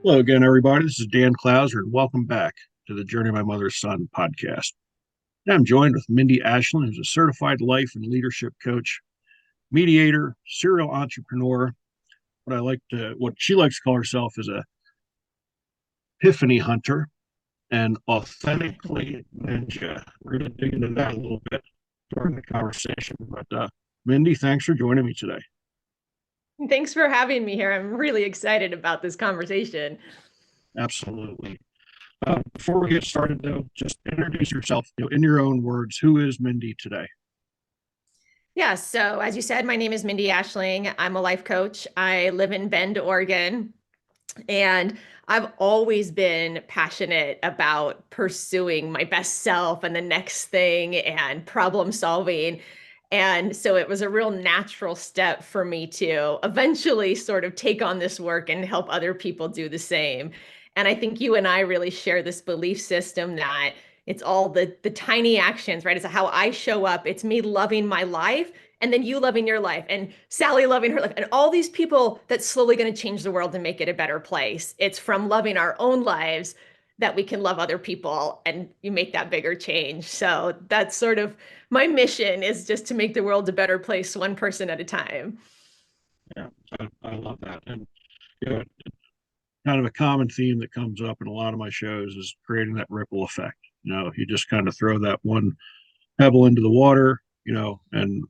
Hello again, everybody. This is Dan Clouser, and welcome back to the Journey of My Mother's Son podcast. Now I'm joined with Mindy Aisling, who's a certified life and leadership coach, mediator, serial entrepreneur. What she likes to call herself is a epiphany hunter and authentically ninja. We're going to dig into that a little bit during the conversation. But Mindy, thanks for joining me today. Thanks for having me here. I'm really excited about this conversation. Absolutely. Before we get started, though, just introduce yourself. In your own words, who is Mindy today? Yeah, so as you said, my name is Mindy Aisling. I'm a life coach. I live in Bend, Oregon, and I've always been passionate about pursuing my best self and the next thing and problem solving. And so it was a real natural step for me to eventually sort of take on this work and help other people do the same. And I think you and I really share this belief system that it's all the tiny actions, right? It's how I show up. It's me loving my life and then you loving your life and Sally loving her life and all these people that's slowly going to change the world and make it a better place. It's from loving our own lives that we can love other people and you make that bigger change. So that's sort of my mission is just to make the world a better place one person at a time. Yeah, I love that. And you know, kind of a common theme that comes up in a lot of my shows is creating that ripple effect. You just kind of throw that one pebble into the water, and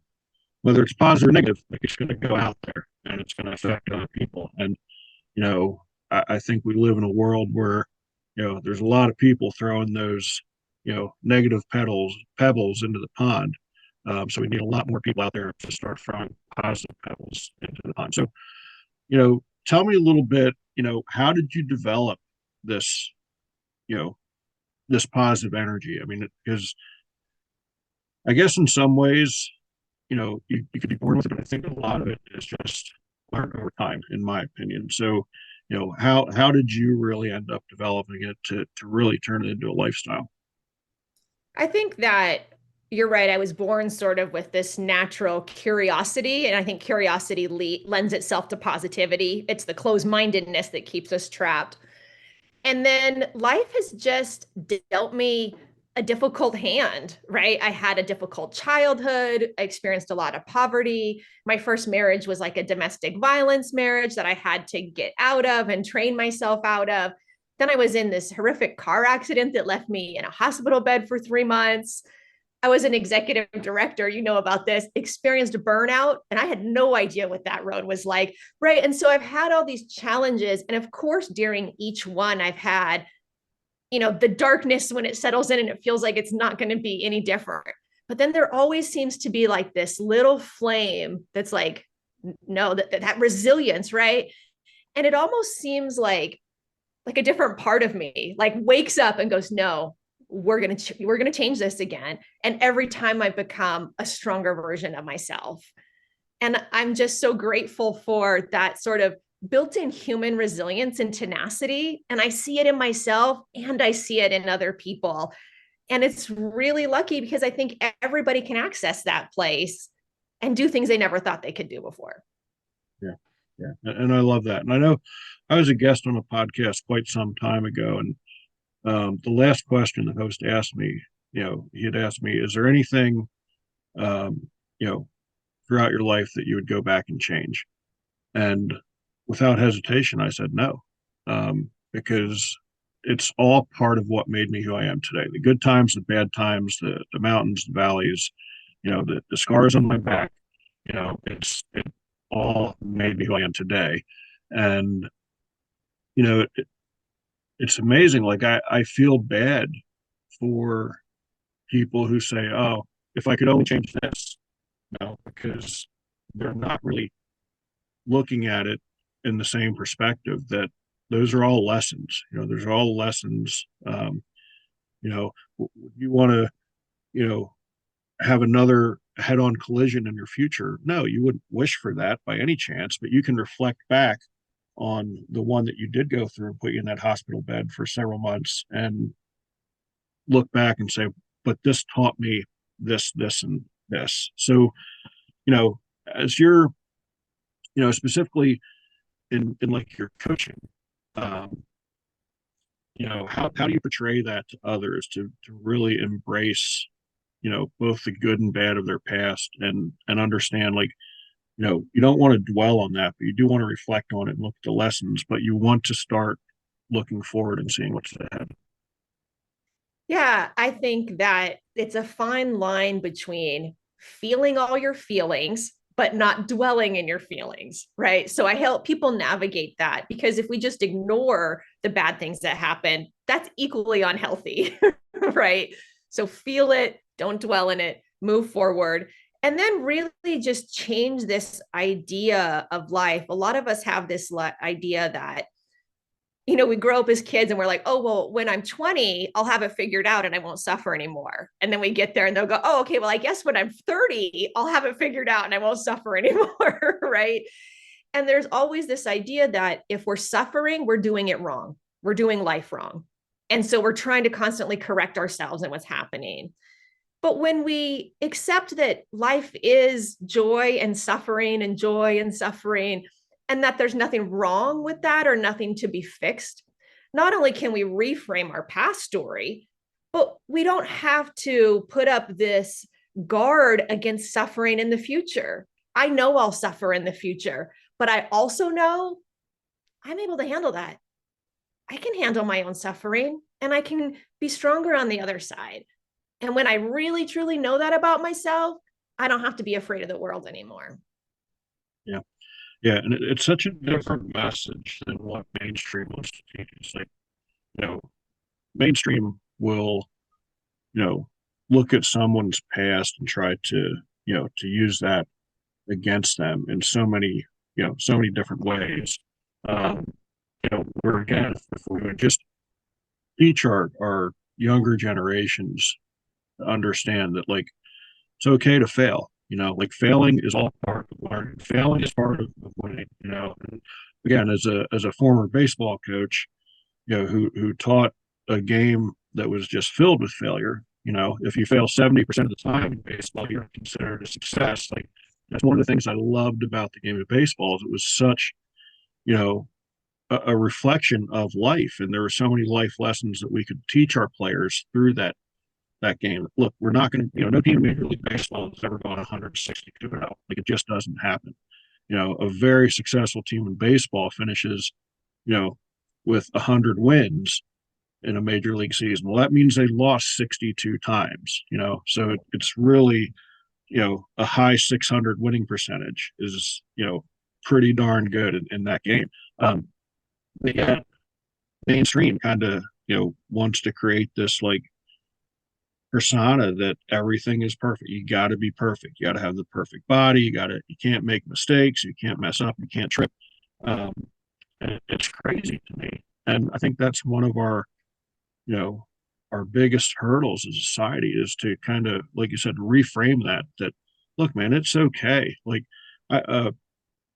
whether it's positive or negative, like it's going to go out there and it's going to affect other people. And, I think we live in a world where, there's a lot of people throwing those, negative pebbles into the pond. So we need a lot more people out there to start throwing positive pebbles into the pond. So, tell me a little bit, how did you develop this, you know, this positive energy? I mean, because I guess in some ways, you could be born with it, but I think a lot of it is just learned over time, in my opinion. So, how did you really end up developing it to really turn it into a lifestyle? I think that you're right. I was born sort of with this natural curiosity, and I think curiosity lends itself to positivity. It's the closed mindedness that keeps us trapped. And then life has just dealt me a difficult hand, right? I had a difficult childhood. I experienced a lot of poverty. My first marriage was like a domestic violence marriage that I had to get out of and train myself out of. Then I was in this horrific car accident that left me in a hospital bed for 3 months. I was an executive director, you know about this, experienced burnout, and I had no idea what that road was like. Right. And so I've had all these challenges. And of course, during each one, I've had, the darkness when it settles in and it feels like it's not going to be any different. But then there always seems to be like this little flame that's like, no, that resilience, right? And it almost seems like a different part of me like wakes up and goes, no, we're gonna change this again. And every time I become a stronger version of myself. And I'm just so grateful for that sort of built-in human resilience and tenacity. And I see it in myself and I see it in other people. And it's really lucky because I think everybody can access that place and do things they never thought they could do before. Yeah, yeah, and I love that. And I know I was a guest on a podcast quite some time ago, and the last question the host asked me, he had asked me, "Is there anything, um, you know, throughout your life that you would go back and change?" And without hesitation, I said no, because it's all part of what made me who I am today. The good times, the bad times, the mountains, the valleys, the scars on my back, it all made me who I am today. And, you know, it, it's amazing. Like I feel bad for people who say, oh, if I could only change this, because they're not really looking at it in the same perspective that those are all lessons. There's all lessons. You know, you want to, you know, have another head-on collision in your future. No, you wouldn't wish for that by any chance, but you can reflect back on the one that you did go through and put you in that hospital bed for several months and look back and say, but this taught me this, this, and this. So, you know, as you're, specifically in like your coaching, um, how do you portray that to others to really embrace, both the good and bad of their past and understand, like, you don't want to dwell on that, but you do want to reflect on it and look at the lessons, but you want to start looking forward and seeing what's ahead. Yeah, I think that it's a fine line between feeling all your feelings, but not dwelling in your feelings, right? So I help people navigate that because if we just ignore the bad things that happen, that's equally unhealthy, right? So feel it, don't dwell in it, move forward. And then really just change this idea of life. A lot of us have this idea that we grow up as kids and we're like, oh, well, when I'm 20, I'll have it figured out and I won't suffer anymore. And then we get there and they'll go, oh, okay, well, I guess when I'm 30, I'll have it figured out and I won't suffer anymore. Right. And there's always this idea that if we're suffering, we're doing it wrong. We're doing life wrong. And so we're trying to constantly correct ourselves and what's happening. But when we accept that life is joy and suffering and joy and suffering, and that there's nothing wrong with that or nothing to be fixed, not only can we reframe our past story, but we don't have to put up this guard against suffering in the future. I know I'll suffer in the future, but I also know I'm able to handle that. I can handle my own suffering and I can be stronger on the other side. And when I really truly know that about myself, I don't have to be afraid of the world anymore. Yeah. Yeah. And it's such a different message than what mainstream wants to teach. It's like, you know, mainstream will, you know, look at someone's past and try to use that against them in so many different ways. Um, where again, if we would just teach our younger generations to understand that, like, it's okay to fail. Like, failing is all part of learning. Failing is part of winning. And again, as a former baseball coach, who taught a game that was just filled with failure. If you fail 70% of the time in baseball, you're considered a success. Like, that's one of the things I loved about the game of baseball is it was such, you know, a reflection of life, and there were so many life lessons that we could teach our players through that game. Look, we're not going to, no team in Major League Baseball has ever gone 162-0. Like, it just doesn't happen. A very successful team in baseball finishes, you know, with 100 wins in a major league season. Well, that means they lost 62 times, so it's really, a high 600 winning percentage is, pretty darn good in that game. But yeah, mainstream kind of, wants to create this, like, persona that everything is perfect. You got to be perfect. You got to have the perfect body. You can't make mistakes. You can't mess up. You can't trip. Um, and it's crazy to me. And I think that's one of you know, our biggest hurdles as a society is to kind of, like you said, reframe that, look, man, it's okay. Like,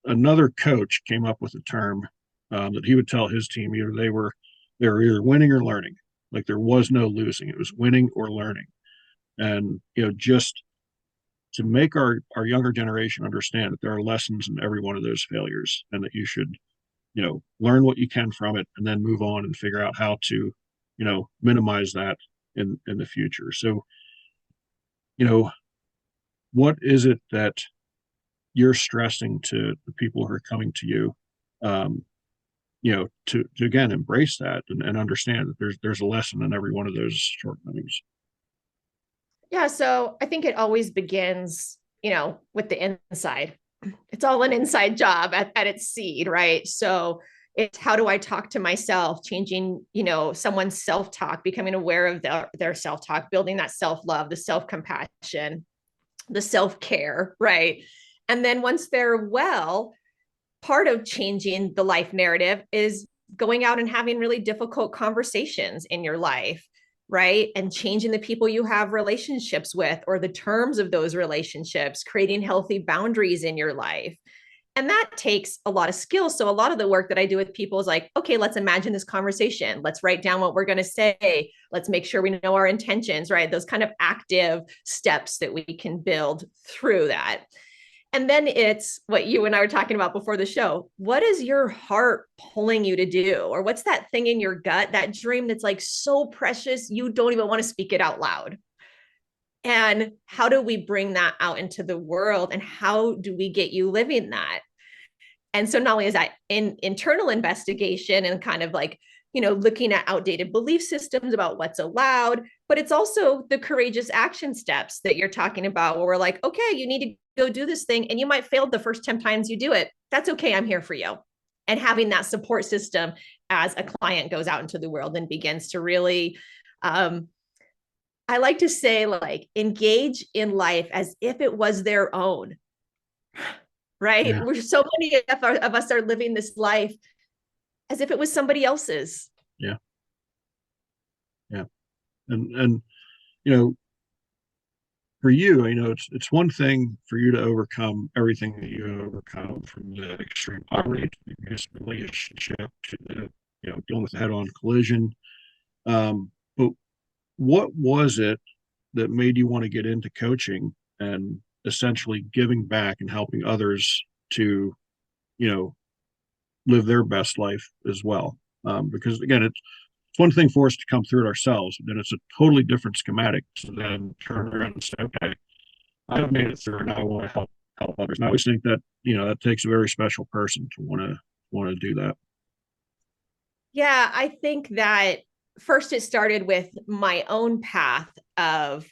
another coach came up with a term that he would tell his team either they were either winning or learning. Like, there was no losing. It was winning or learning. And, just to make our younger generation understand that there are lessons in every one of those failures and that you should, learn what you can from it and then move on and figure out how to, minimize that in the future. So, you know, what is it that you're stressing to the people who are coming to you, um, to again embrace that and understand that there's a lesson in every one of those shortcomings. Yeah, so I think it always begins, with the inside. It's all an inside job at its seed, right? So it's how do I talk to myself, changing, someone's self-talk, becoming aware of their self-talk, building that self-love, the self-compassion, the self-care, right? And then once they're well, part of changing the life narrative is going out and having really difficult conversations in your life, right? And changing the people you have relationships with or the terms of those relationships, creating healthy boundaries in your life. And that takes a lot of skills. So a lot of the work that I do with people is like, okay, let's imagine this conversation. Let's write down what we're going to say. Let's make sure we know our intentions, right? Those kind of active steps that we can build through that. And then it's what you and I were talking about before the show. What is your heart pulling you to do? Or what's that thing in your gut, that dream that's like so precious, you don't even want to speak it out loud? And how do we bring that out into the world? And how do we get you living that? And so not only is that in internal investigation and kind of like, looking at outdated belief systems about what's allowed, but it's also the courageous action steps that you're talking about, where we're like, okay, you need to go do this thing, and you might fail the first 10 times you do it. That's okay. I'm here for you. And having that support system as a client goes out into the world and begins to really, I like to say, like, engage in life as if it was their own, right? Yeah. We're so many of us are living this life as if it was somebody else's. Yeah. Yeah. And, you know, for you, it's one thing for you to overcome everything that you overcome, from the extreme poverty to the abusive relationship to the, dealing with the head-on collision. But what was it that made you want to get into coaching and essentially giving back and helping others to, you know, live their best life as well? Because again, it's one thing for us to come through it ourselves, and then it's a totally different schematic to then turn around and say, okay, I've made it through, and I want to help others. And I always think that that takes a very special person to want to do that. Yeah, I think that first it started with my own path of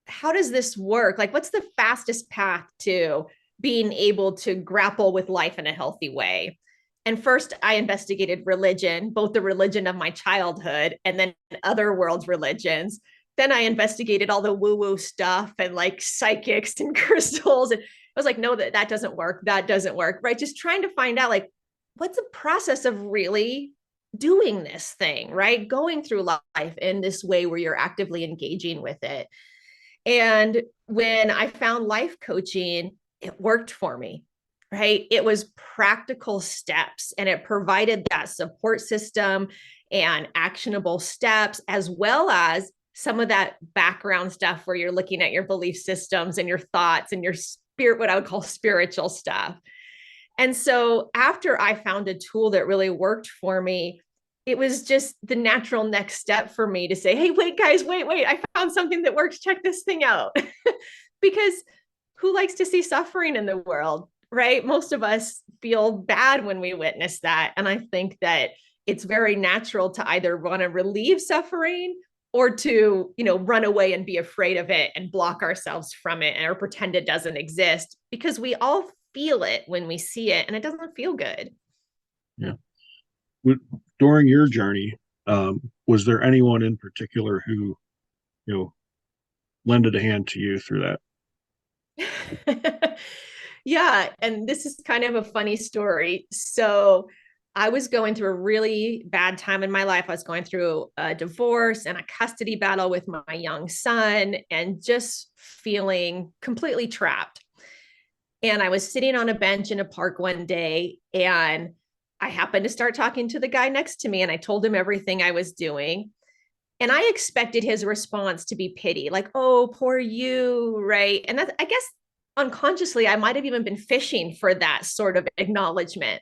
how does this work? Like, what's the fastest path to being able to grapple with life in a healthy way? And first, I investigated religion, both the religion of my childhood and then other world religions. Then I investigated all the woo woo stuff and like psychics and crystals. And I was like, no, that doesn't work. That doesn't work. Right. Just trying to find out, like, what's the process of really doing this thing, right? Going through life in this way where you're actively engaging with it. And when I found life coaching, it worked for me, right? It was practical steps, and it provided that support system and actionable steps, as well as some of that background stuff where you're looking at your belief systems and your thoughts and your spirit, what I would call spiritual stuff. And so after I found a tool that really worked for me, it was just the natural next step for me to say, hey, wait, guys, wait, I found something that works. Check this thing out. Because who likes to see suffering in the world, right? Most of us feel bad when we witness that. And I think that it's very natural to either want to relieve suffering or to, run away and be afraid of it and block ourselves from it or pretend it doesn't exist, because we all feel it when we see it and it doesn't feel good. Yeah. During your journey, was there anyone in particular who you know lended a hand to you through that? Yeah, and this is kind of a funny story. So I was going through a really bad time in my life. I was going through a divorce and a custody battle with my young son and just feeling completely trapped. And I was sitting on a bench in a park one day, and I happened to start talking to the guy next to me, and I told him everything I was doing. And I expected his response to be pity, like, oh, poor you, right? And that's, I guess, unconsciously, I might have even been fishing for that sort of acknowledgement.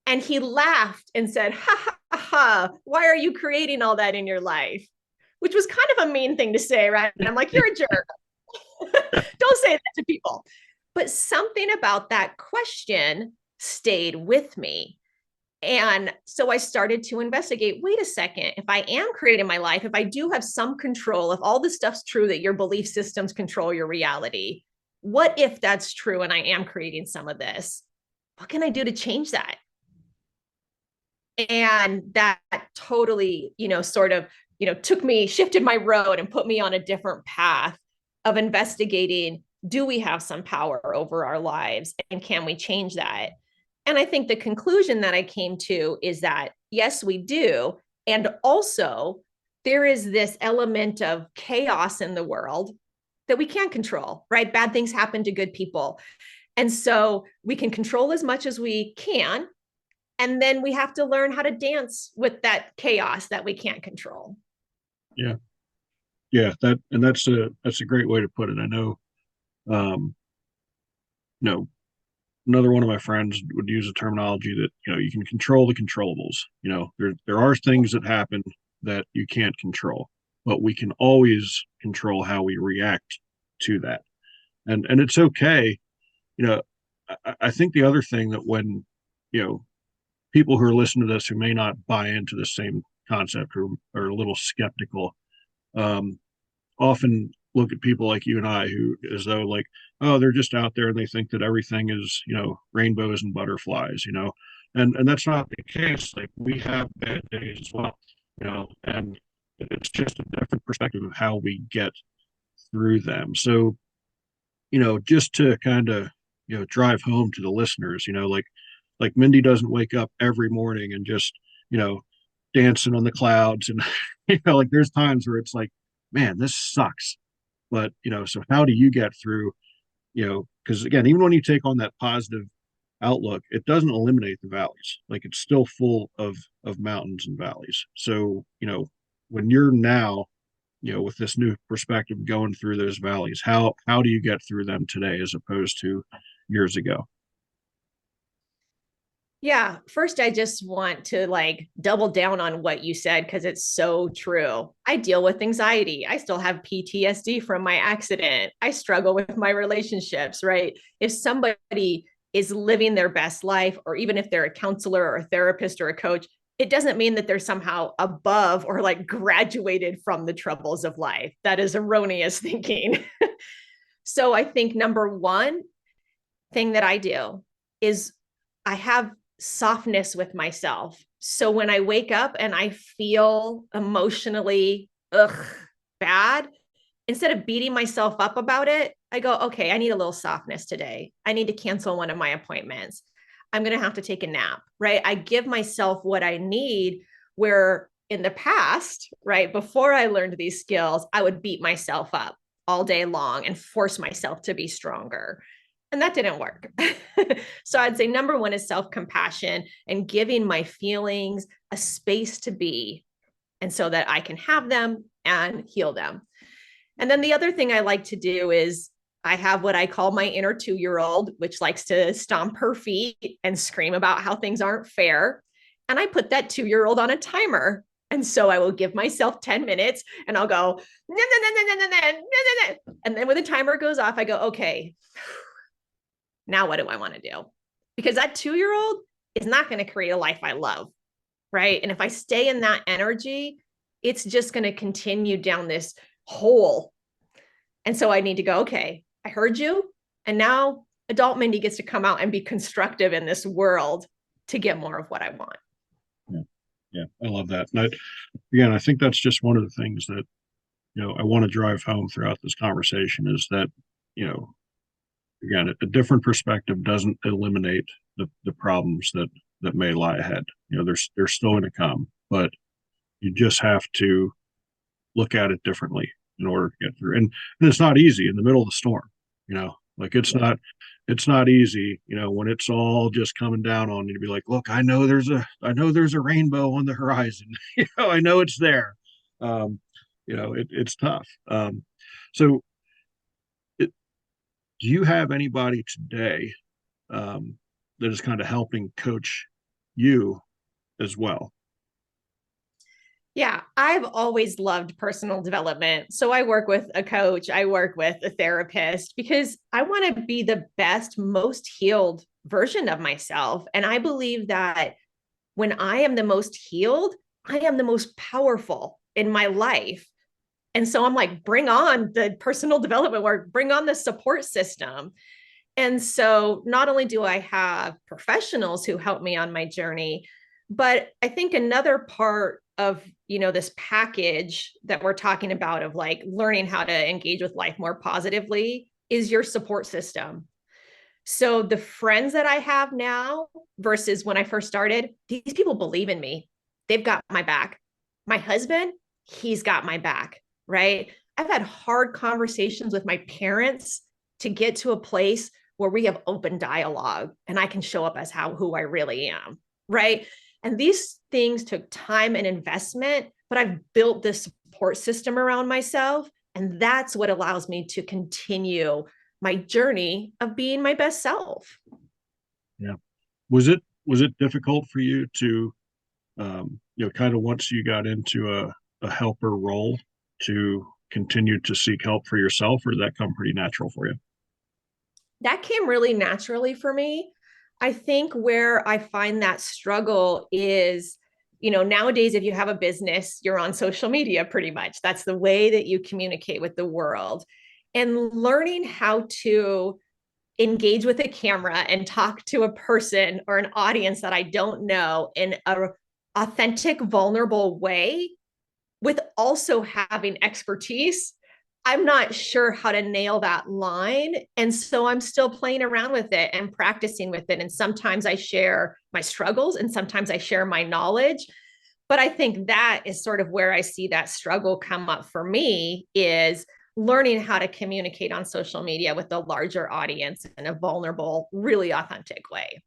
And he laughed and said, ha ha ha, why are you creating all that in your life? Which was kind of a mean thing to say, right? And I'm like, you're a jerk. Don't say that to people. But something about that question stayed with me. And so I started to investigate, wait a second, if I am creating my life, if I do have some control, if all this stuff's true, that your belief systems control your reality, what if that's true and I am creating some of this? What can I do to change that? And that totally, sort of, shifted my road and put me on a different path of investigating, do we have some power over our lives and can we change that? And I think the conclusion that I came to is that yes, we do. And also, there is this element of chaos in the world that we can't control, right? Bad things happen to good people. And so we can control as much as we can, and then we have to learn how to dance with that chaos that we can't control. Yeah, yeah, that's a great way to put it. I know, um, you know, another one of my friends would use a terminology that, you can control the controllables. There are things that happen that you can't control, but we can always control how we react to that. And it's okay. You know, I think the other thing that when, you know, people who are listening to this who may not buy into the same concept or are a little skeptical, um, often look at people like you and I who, as though like, oh, they're just out there and they think that everything is, rainbows and butterflies, and that's not the case. Like we have bad days as well, and it's just a different perspective of how we get through them. So, just to kind of, drive home to the listeners, like Mindy doesn't wake up every morning and just, you know, dancing on the clouds. And, like there's times where it's like, man, this sucks. But, so how do you get through, because again, even when you take on that positive outlook, it doesn't eliminate the valleys. Like it's still full of mountains and valleys. So, when you're now, with this new perspective going through those valleys, how do you get through them today as opposed to years ago? Yeah, first I just want to like double down on what you said because it's so true. I deal with anxiety. I still have PTSD from my accident. I struggle with my relationships, right? If somebody is living their best life, or even if they're a counselor or a therapist or a coach, it doesn't mean that they're somehow above or like graduated from the troubles of life. That is erroneous thinking. So I think number one thing that I do is I have softness with myself. So when I wake up and I feel emotionally bad, instead of beating myself up about it, I go, okay, I need a little softness today. I need to cancel one of my appointments. I'm going to have to take a nap, right? I give myself what I need, where in the past, right, before I learned these skills, I would beat myself up all day long and force myself to be stronger. And that didn't work. So I'd say number one is self compassion and giving my feelings a space to be, and so that I can have them and heal them. And then the other thing I like to do is I have what I call my inner 2 year old, which likes to stomp her feet and scream about how things aren't fair. And I put that 2 year old on a timer. And so I will give myself 10 minutes and I'll go, nah, nah, nah, nah, nah, nah, nah, nah. And then when the timer goes off, I go, okay, now what do I want to do? Because that 2 year old is not going to create a life I love. Right. And if I stay in that energy, it's just going to continue down this hole. And so I need to go, okay, I heard you. And now adult Mindy gets to come out and be constructive in this world to get more of what I want. Yeah, yeah, I love that. And again, I think that's just one of the things that, I want to drive home throughout this conversation is that, you know, again, a different perspective doesn't eliminate the problems that may lie ahead. They're still going to come, but you just have to look at it differently in order to get through. And it's not easy in the middle of the storm. Like it's not easy. When it's all just coming down on you to be like, look, I know there's a rainbow on the horizon. I know it's there. Um, it's tough. So, it, do you have anybody today that is kind of helping coach you as well? Yeah, I've always loved personal development. So I work with a coach, I work with a therapist because I want to be the best, most healed version of myself. And I believe that when I am the most healed, I am the most powerful in my life. And so I'm like, bring on the personal development work, bring on the support system. And so not only do I have professionals who help me on my journey, but I think another part of, this package that we're talking about of like learning how to engage with life more positively is your support system. So the friends that I have now versus when I first started, these people believe in me. They've got my back. My husband, he's got my back, right? I've had hard conversations with my parents to get to a place where we have open dialogue and I can show up as who I really am, right? And these things took time and investment, but I've built this support system around myself. And that's what allows me to continue my journey of being my best self. Yeah. Was it difficult for you to kind of once you got into a helper role to continue to seek help for yourself, or did that come pretty natural for you? That came really naturally for me. I think where I find that struggle is, nowadays, if you have a business, you're on social media pretty much. That's the way that you communicate with the world. And learning how to engage with a camera and talk to a person or an audience that I don't know in a authentic, vulnerable way with also having expertise, I'm not sure how to nail that line. And so I'm still playing around with it and practicing with it. And sometimes I share my struggles and sometimes I share my knowledge. But I think that is sort of where I see that struggle come up for me is learning how to communicate on social media with a larger audience in a vulnerable, really authentic way.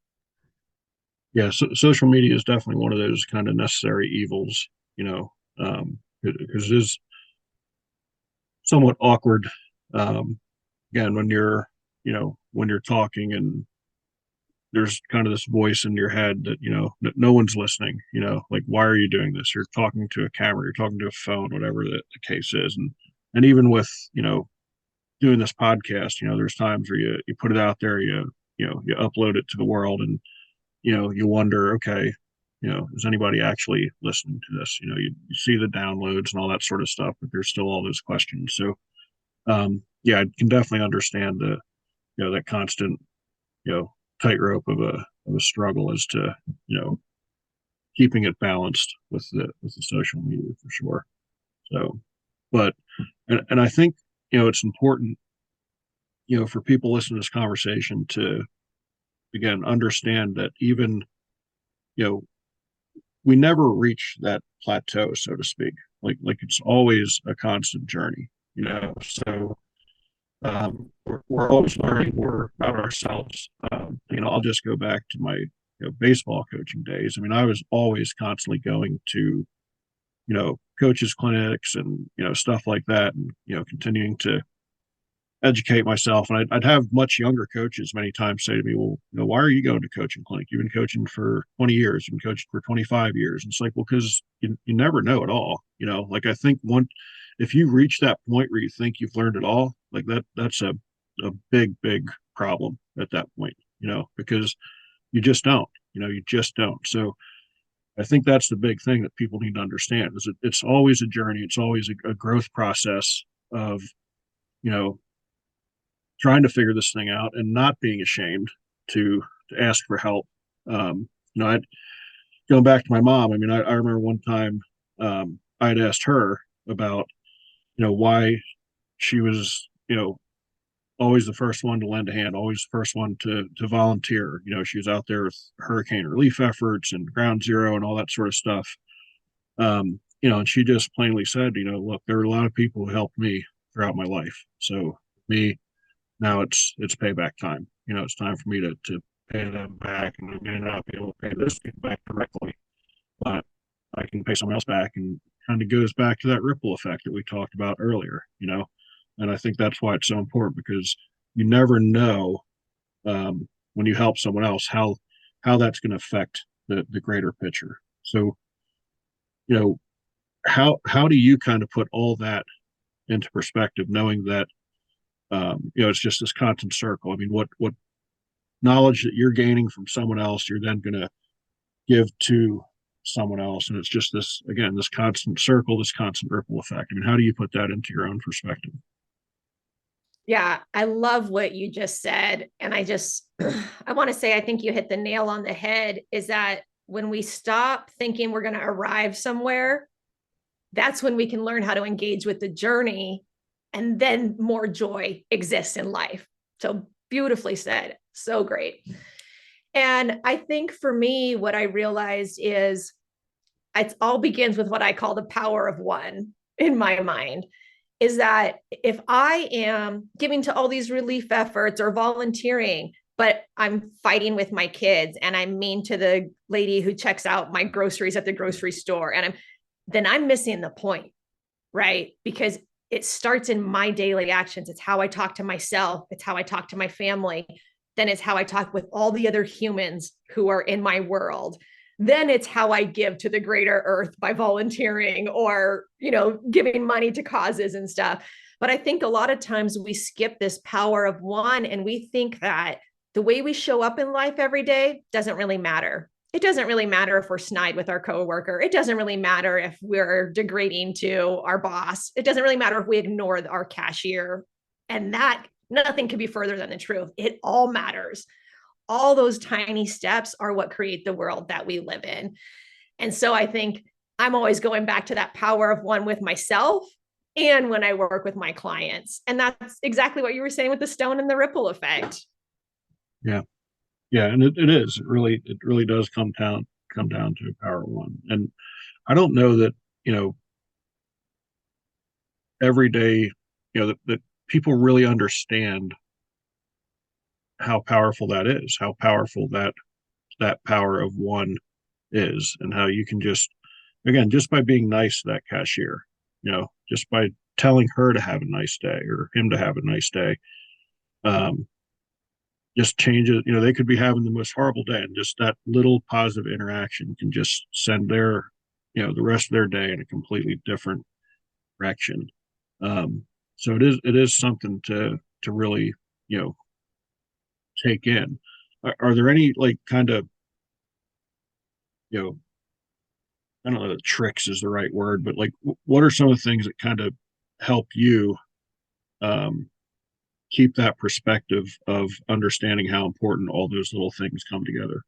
Yeah, social media is definitely one of those kind of necessary evils, because it is somewhat awkward. Again, when you're talking and there's kind of this voice in your head that, no one's listening, like, why are you doing this? You're talking to a camera, you're talking to a phone, whatever the case is. And even with, doing this podcast, there's times where you put it out there, you upload it to the world and, you wonder, okay, is anybody actually listening to this? You see the downloads and all that sort of stuff, but there's still all those questions. So, yeah, I can definitely understand that constant, you know, tightrope of a struggle as to, you know, keeping it balanced with the social media for sure. So, but and I think, it's important, for people listening to this conversation to again understand that even, you know, we never reach that plateau, so to speak. Like it's always a constant journey, So we're always learning more about ourselves. I'll just go back to my baseball coaching days. I mean, I was always constantly going to coaches clinics and stuff like that, and continuing to educate myself. And I'd have much younger coaches many times say to me, well, why are you going to coaching clinic? You've been coaching for 20 years, you've been coaching for 25 years. And it's like, well, because you never know it all. Like I think if you reach that point where you think you've learned it all, like that's a big problem at that point, because you just don't. So I think that's the big thing that people need to understand is that it's always a journey. It's always a growth process of, you know, trying to figure this thing out and not being ashamed to ask for help. I going back to my mom. I mean, I remember one time I'd asked her about why she was always the first one to lend a hand, always the first one to volunteer. She was out there with hurricane relief efforts and ground zero and all that sort of stuff. And she just plainly said, look, there are a lot of people who helped me throughout my life. So me, now it's payback time. It's time for me to pay them back, and I may not be able to pay this back directly, but I can pay someone else back, and kind of goes back to that ripple effect that we talked about earlier. And I think that's why it's so important because you never know when you help someone else how that's going to affect the greater picture. So, you know, how do you kind of put all that into perspective, knowing that it's just this constant circle? I mean, what knowledge that you're gaining from someone else, you're then going to give to someone else, and it's just this constant circle, this constant ripple effect. I mean, how do you put that into your own perspective? Yeah, I love what you just said. And I want to say, I think you hit the nail on the head is that when we stop thinking we're going to arrive somewhere, that's when we can learn how to engage with the journey. And then more joy exists in life. So beautifully said. So great. And I think for me, what I realized is it all begins with what I call the power of one in my mind is that if I am giving to all these relief efforts or volunteering, but I'm fighting with my kids and I'm mean to the lady who checks out my groceries at the grocery store, then I'm missing the point, right? Because it starts in my daily actions. It's how I talk to myself. It's how I talk to my family. Then it's how I talk with all the other humans who are in my world. Then it's how I give to the greater earth by volunteering or, giving money to causes and stuff. But I think a lot of times we skip this power of one and we think that the way we show up in life every day doesn't really matter. It doesn't really matter if we're snide with our coworker. It doesn't really matter if we're degrading to our boss. It doesn't really matter if we ignore our cashier. And that nothing could be further than the truth. It all matters. All those tiny steps are what create the world that we live in. And so I think I'm always going back to that power of one with myself and when I work with my clients. And that's exactly what you were saying with the stone and the ripple effect. Yeah. Yeah. And it is, it really does come down to a power of one. And I don't know that, you know, every day, that people really understand how powerful that is, how powerful that power of one is, and how you can just, again, just by being nice to that cashier, just by telling her to have a nice day or him to have a nice day, um, just change it. They could be having the most horrible day, and just that little positive interaction can just send the rest of their day in a completely different direction. So it is something to really, take in. Are there any, like, kind of, you know I don't know that tricks is the right word, but, like, what are some of the things that kind of help you um, keep that perspective of understanding how important all those little things come together?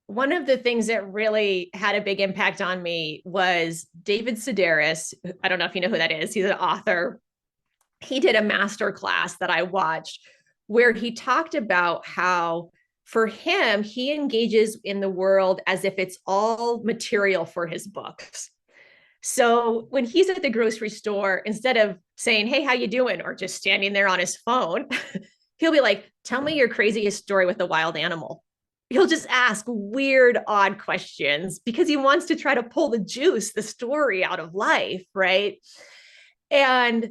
One of the things that really had a big impact on me was David Sedaris. I don't know if you know who that is. He's an author. He did a master class that I watched where he talked about how for him, he engages in the world as if it's all material for his books. So when he's at the grocery store, instead of saying, "Hey, how you doing?" or just standing there on his phone, he'll be like, "Tell me your craziest story with a wild animal." He'll just ask weird, odd questions because he wants to try to pull the juice, the story out of life, right? And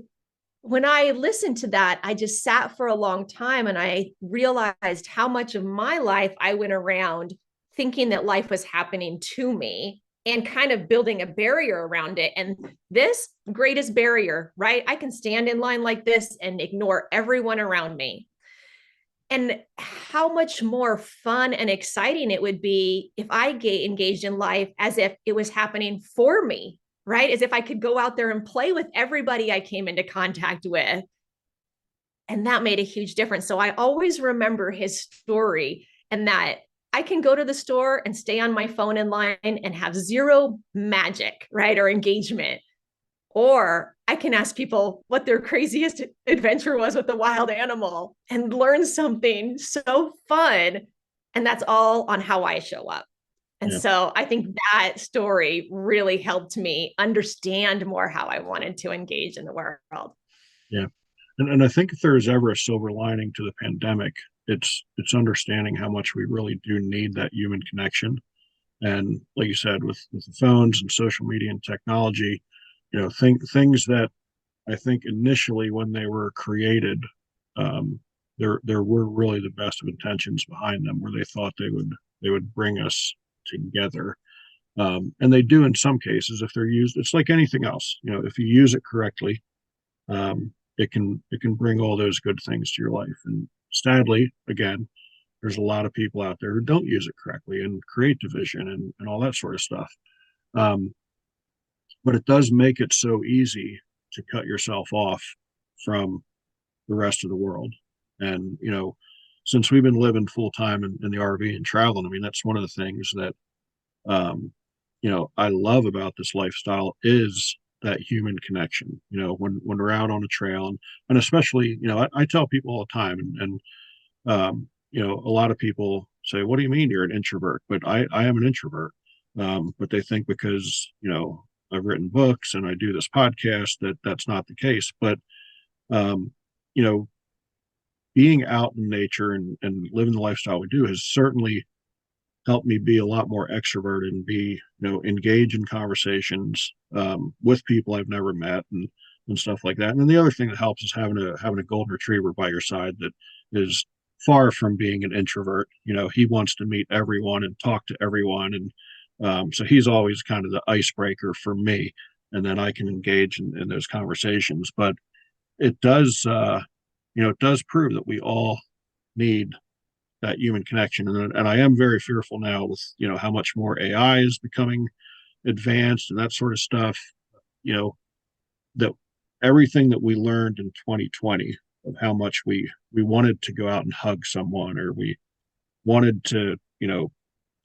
when I listened to that, I just sat for a long time and I realized how much of my life I went around thinking that life was happening to me and kind of building a barrier around it. And this greatest barrier, right? I can stand in line like this and ignore everyone around me. And how much more fun and exciting it would be if I engaged in life as if it was happening for me, right? As if I could go out there and play with everybody I came into contact with. And that made a huge difference. So I always remember his story, and that I can go to the store and stay on my phone in line and have zero magic, right? Or engagement. Or I can ask people what their craziest adventure was with a wild animal and learn something so fun. And that's all on how I show up. And Yeah, so I think that story really helped me understand more how I wanted to engage in the world. yeah. And I think if there's ever a silver lining to the pandemic, it's understanding how much we really do need that human connection. And like you said, with the phones and social media and technology, things that I think initially when they were created, there were really the best of intentions behind them, where they thought they would bring us together. And they do in some cases if they're used. It's like anything else. If you use it correctly, it can bring all those good things to your life. And sadly, again, there's a lot of people out there who don't use it correctly and create division and all that sort of stuff. Um, but it does make it so easy to cut yourself off from the rest of the world. And, since we've been living full time in the RV and traveling, I mean, that's one of the things that, um, I love about this lifestyle is that human connection. When we're out on a trail, and especially, I tell people all the time, a lot of people say, "What do you mean you're an introvert?" But I am an introvert. But they think because, I've written books and I do this podcast that's not the case. But, um, you know, being out in nature and living the lifestyle we do has certainly helped me be a lot more extroverted and be, engage in conversations with people I've never met and stuff like that. And then the other thing that helps is having a golden retriever by your side that is far from being an introvert. He wants to meet everyone and talk to everyone, and so he's always kind of the icebreaker for me, and then I can engage in those conversations. But it does, it does prove that we all need that human connection. And I am very fearful now with, how much more AI is becoming advanced and that sort of stuff, you know, that everything that we learned in 2020 of how much we wanted to go out and hug someone, or we wanted to,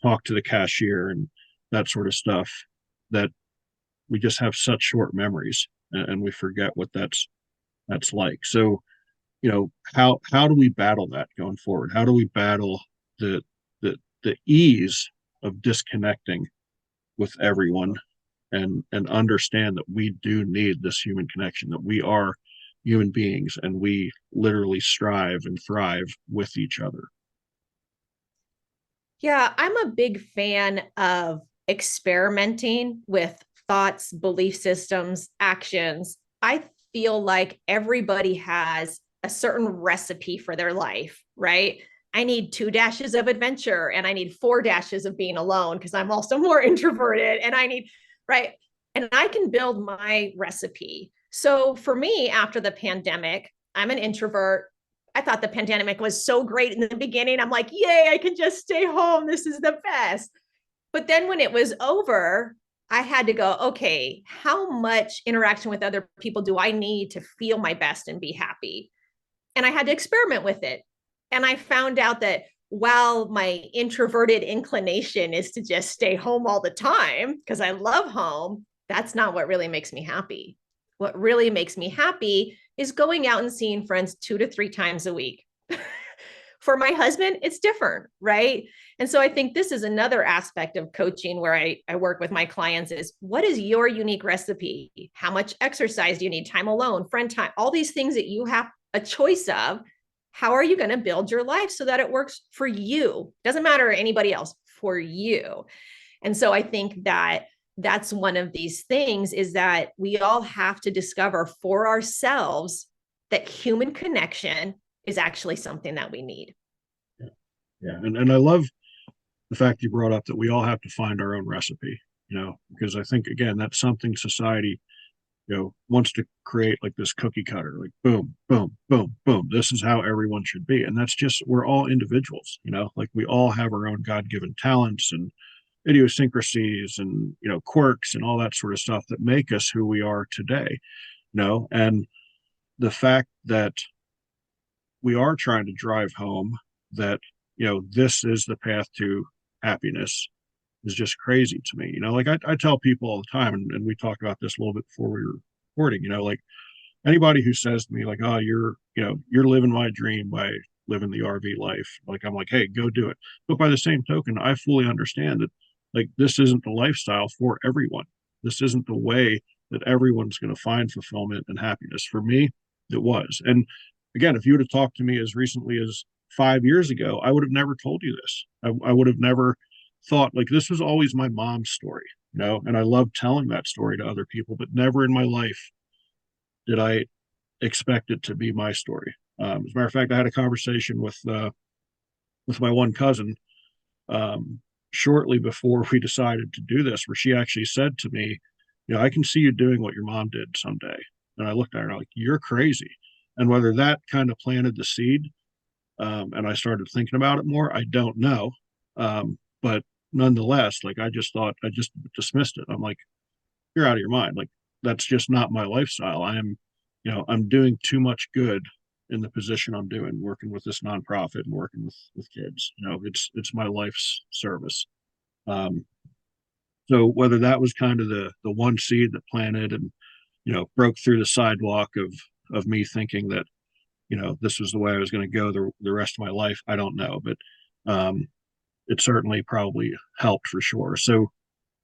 talk to the cashier and that sort of stuff, that we just have such short memories, and we forget what that's like. So, how do we battle that going forward? How do we battle the the ease of disconnecting with everyone, and understand that we do need this human connection, that we are human beings and we literally strive and thrive with each other? Yeah, I'm a big fan of experimenting with thoughts, belief systems, actions. I feel like everybody has a certain recipe for their life, right? I need 2 dashes of adventure and I need 4 dashes of being alone because I'm also more introverted, and I need, right? And I can build my recipe. So for me, after the pandemic, I'm an introvert. I thought the pandemic was so great in the beginning. I'm like, yay, I can just stay home. This is the best. But then when it was over, I had to go, okay, how much interaction with other people do I need to feel my best and be happy? And I had to experiment with it. And I found out that while my introverted inclination is to just stay home all the time because I love home, that's not what really makes me happy. What really makes me happy is going out and seeing friends 2 to 3 times a week. For my husband, it's different, right? And so I think this is another aspect of coaching where I work with my clients is, what is your unique recipe? How much exercise do you need? Time alone, friend time, all these things that you have a choice of. How are you going to build your life so that it works for you? Doesn't matter anybody else, for you. And so I think that that's one of these things, is that we all have to discover for ourselves that human connection is actually something that we need. Yeah, yeah. And I love the fact you brought up that we all have to find our own recipe, because I think, again, that's something society, wants to create, like this cookie cutter, like boom, boom, boom, boom. This is how everyone should be. And that's just, we're all individuals, like we all have our own God-given talents and idiosyncrasies and, quirks and all that sort of stuff that make us who we are today, and the fact that we are trying to drive home that, this is the path to happiness is just crazy to me. Like I tell people all the time, and we talked about this a little bit before we were recording, like anybody who says to me, like, oh, you're living my dream by living the RV life. Like, I'm like, hey, go do it. But by the same token, I fully understand that, like, this isn't the lifestyle for everyone. This isn't the way that everyone's going to find fulfillment and happiness. For me, it was. And again, if you would have talked to me as recently as 5 years ago, I would have never told you this. I would have never thought, like, this was always my mom's story, and I love telling that story to other people, but never in my life did I expect it to be my story. As a matter of fact, I had a conversation with my one cousin shortly before we decided to do this, where she actually said to me, I can see you doing what your mom did someday. And I looked at her and I'm like, you're crazy. And whether that kind of planted the seed, and I started thinking about it more, I don't know. But nonetheless, like, I just dismissed it. I'm like, you're out of your mind. Like, that's just not my lifestyle. I'm doing too much good in the position I'm doing, working with this nonprofit and working with kids. It's my life's service. Um, so whether that was kind of the one seed that planted and, broke through the sidewalk of me thinking that, this was the way I was going to go the rest of my life, I don't know. But it certainly probably helped for sure. So,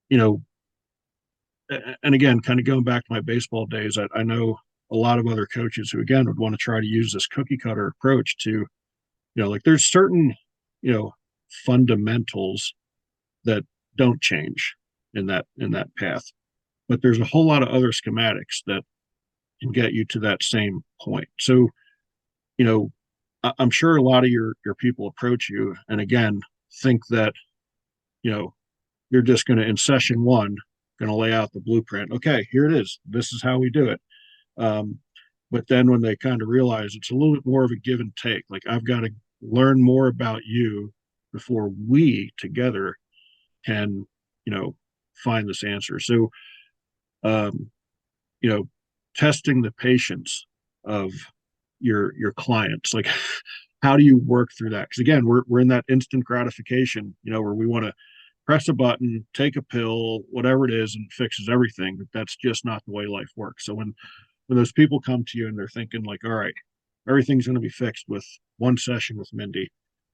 you know, and again, kind of going back to my baseball days, I know a lot of other coaches who, again, would want to try to use this cookie cutter approach to, like, there's certain, you know, fundamentals that don't change in that path. But there's a whole lot of other schematics that can get you to that same point. So, you know, I'm sure a lot of your people approach you and again think that, you know, you're just going to in session one going to lay out the blueprint. Okay, here it is. This is how we do it. Um, but then when they kind of realize it's a little bit more of a give and take, like I've got to learn more about you before we together can, you know, find this answer. So, um, you know, testing the patience of your clients, like how do you work through that? Because again, we're in that instant gratification, you know, where we want to press a button, take a pill, whatever it is, and it fixes everything. But that's just not the way life works. So when those people come to you and they're thinking like, all right, everything's going to be fixed with one session with Mindy,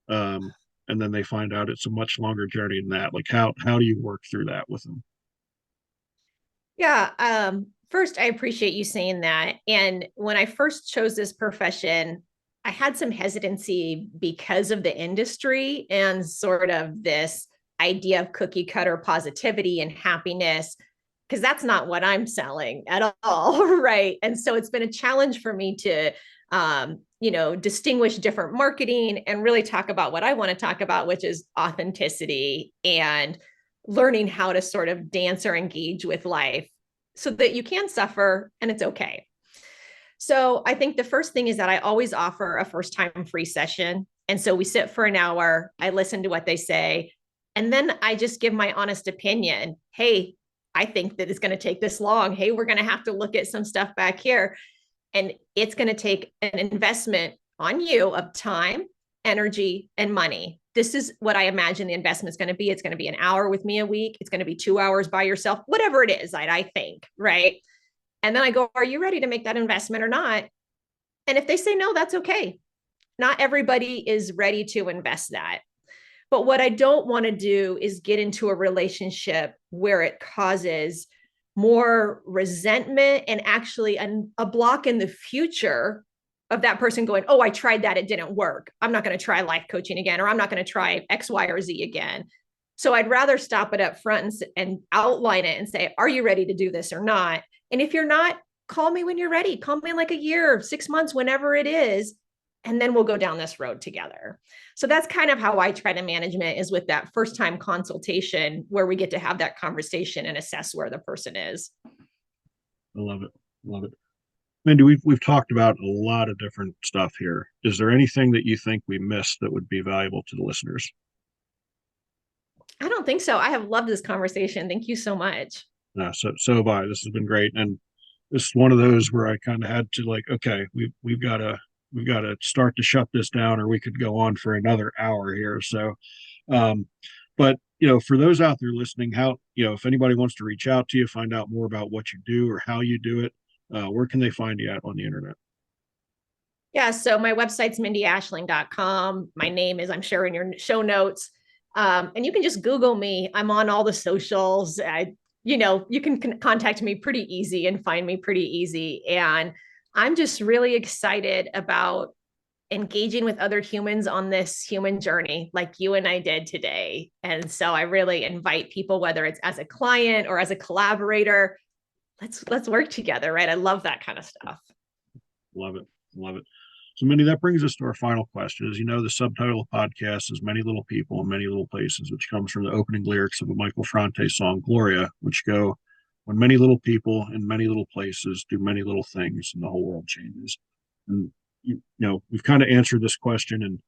um, and then they find out it's a much longer journey than that. Like how do you work through that with them? Yeah. First, I appreciate you saying that. And when I first chose this profession, I had some hesitancy because of the industry and sort of this idea of cookie cutter positivity and happiness, because that's not what I'm selling at all. Right. And so it's been a challenge for me to, distinguish different marketing and really talk about what I want to talk about, which is authenticity and learning how to sort of dance or engage with life so that you can suffer and it's okay. So I think the first thing is that I always offer a first time free session. And so we sit for an hour, I listen to what they say, and then I just give my honest opinion. Hey, I think that it's going to take this long. Hey, we're going to have to look at some stuff back here. And it's going to take an investment on you of time, energy, and money. This is what I imagine the investment is going to be. It's going to be an hour with me a week. It's going to be 2 hours by yourself, whatever it is, I think, right? And then I go, are you ready to make that investment or not? And if they say no, that's okay. Not everybody is ready to invest that. But what I don't want to do is get into a relationship where it causes more resentment and actually a block in the future of that person going, oh, I tried that. It didn't work. I'm not going to try life coaching again, or I'm not going to try X, Y, or Z again. So I'd rather stop it up front and outline it and say, are you ready to do this or not? And if you're not, call me when you're ready. Call me in like a year, 6 months, whenever it is. And then we'll go down this road together. So that's kind of how I try to manage it, is with that first time consultation where we get to have that conversation and assess where the person is. I love it. Love it. Mindy, we've talked about a lot of different stuff here. Is there anything that you think we missed that would be valuable to the listeners? I don't think so. I have loved this conversation. Thank you so much. So have I. This has been great, and this is one of those where I kind of had to like, okay, we've got to start to shut this down, or we could go on for another hour here. So, um, but you know, for those out there listening, how you know if anybody wants to reach out to you, find out more about what you do or how you do it, where can they find you at on the internet? Yeah, so my website's mindyaisling.com. My name is, I'm sure, in your show notes. And you can just Google me. I'm on all the socials. You can contact me pretty easy and find me pretty easy. And I'm just really excited about engaging with other humans on this human journey like you and I did today. And so I really invite people, whether it's as a client or as a collaborator, let's work together, right? I love that kind of stuff. Love it, love it. So, Mindy, that brings us to our final question. As you know, the subtitle of the podcast is Many Little People in Many Little Places, which comes from the opening lyrics of a Michael Franti song, Gloria, which go, when many little people in many little places do many little things and the whole world changes. And, you know, we've kind of answered this question in a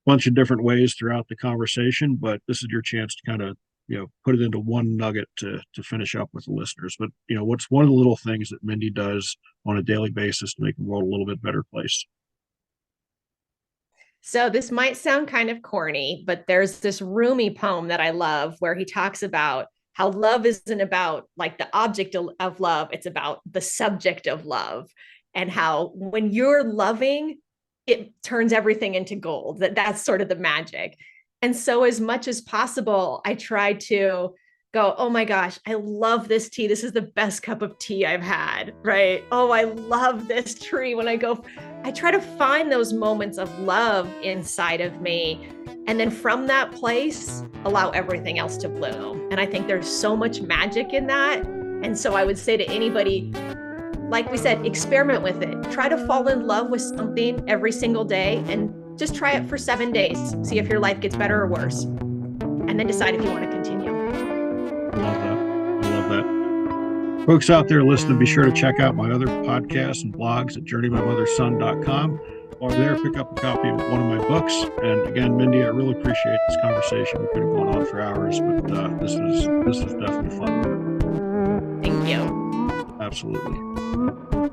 bunch of different ways throughout the conversation, but this is your chance to kind of, you know, put it into one nugget to finish up with the listeners. But, you know, what's one of the little things that Mindy does on a daily basis to make the world a little bit better place? So this might sound kind of corny, but there's this Rumi poem that I love where he talks about how love isn't about like the object of love, it's about the subject of love, and how when you're loving, it turns everything into gold. That's sort of the magic. And so as much as possible, I try to go, oh my gosh, I love this tea. This is the best cup of tea I've had, right? Oh, I love this tree. When I go, I try to find those moments of love inside of me. And then from that place, allow everything else to bloom. And I think there's so much magic in that. And so I would say to anybody, like we said, experiment with it. Try to fall in love with something every single day and just try it for 7 days. See if your life gets better or worse. And then decide if you want to continue. I love that. I love that. Folks out there listening, be sure to check out my other podcasts and blogs at journeymymotherson.com. While you're there, pick up a copy of one of my books. And again, Mindy, I really appreciate this conversation. We could have gone on for hours, but this was definitely fun. Thank you. Absolutely.